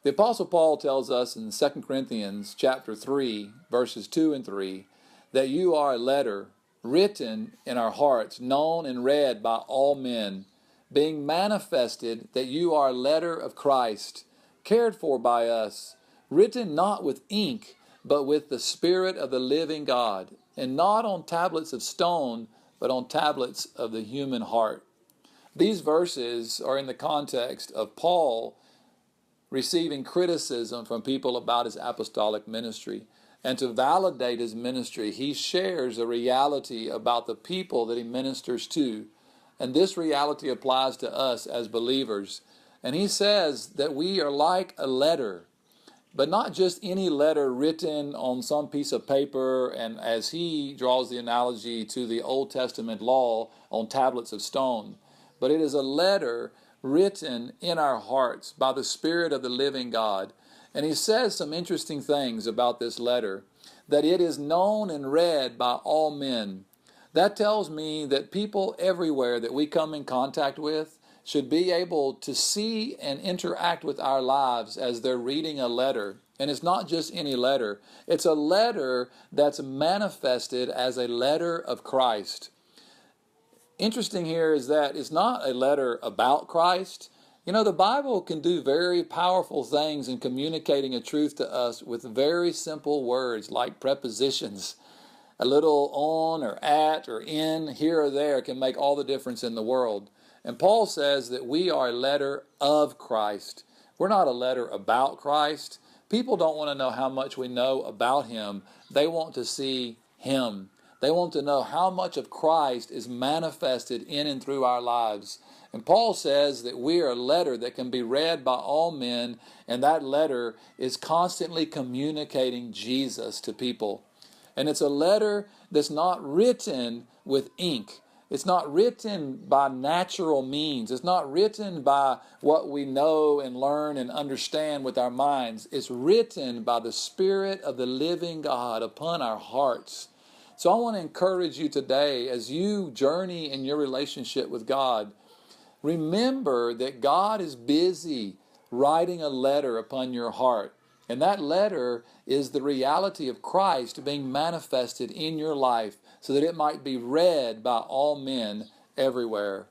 The Apostle Paul tells us in 2 Corinthians chapter 3, verses 2 and 3, that you are a letter written in our hearts, known and read by all men, being manifested that you are a letter of Christ, cared for by us, written not with ink, but with the Spirit of the living God, and not on tablets of stone, but on tablets of the human heart. These verses are in the context of Paul receiving criticism from people about his apostolic ministry. And to validate his ministry, he shares a reality about the people that he ministers to. And this reality applies to us as believers. And he says that we are like a letter, but not just any letter written on some piece of paper, and as he draws the analogy to the Old Testament law on tablets of stone, but it is a letter written in our hearts by the Spirit of the living God. And he says some interesting things about this letter, that it is known and read by all men. That tells me that people everywhere that we come in contact with should be able to see and interact with our lives as they're reading a letter. And it's not just any letter. It's a letter that's manifested as a letter of Christ. Interesting here is that it's not a letter about Christ. You know, the Bible can do very powerful things in communicating a truth to us with very simple words like prepositions. A little on or at or in, here or there can make all the difference in the world. And Paul says that we are a letter of Christ. We're not a letter about Christ. People don't want to know how much we know about Him. They want to see Him. They want to know how much of Christ is manifested in and through our lives. And Paul says that we are a letter that can be read by all men, and that letter is constantly communicating Jesus to people. And it's a letter that's not written with ink. It's not written by natural means. It's not written by what we know and learn and understand with our minds. It's written by the Spirit of the living God upon our hearts. So I want to encourage you today as you journey in your relationship with God, remember that God is busy writing a letter upon your heart. And that letter is the reality of Christ being manifested in your life so that it might be read by all men everywhere.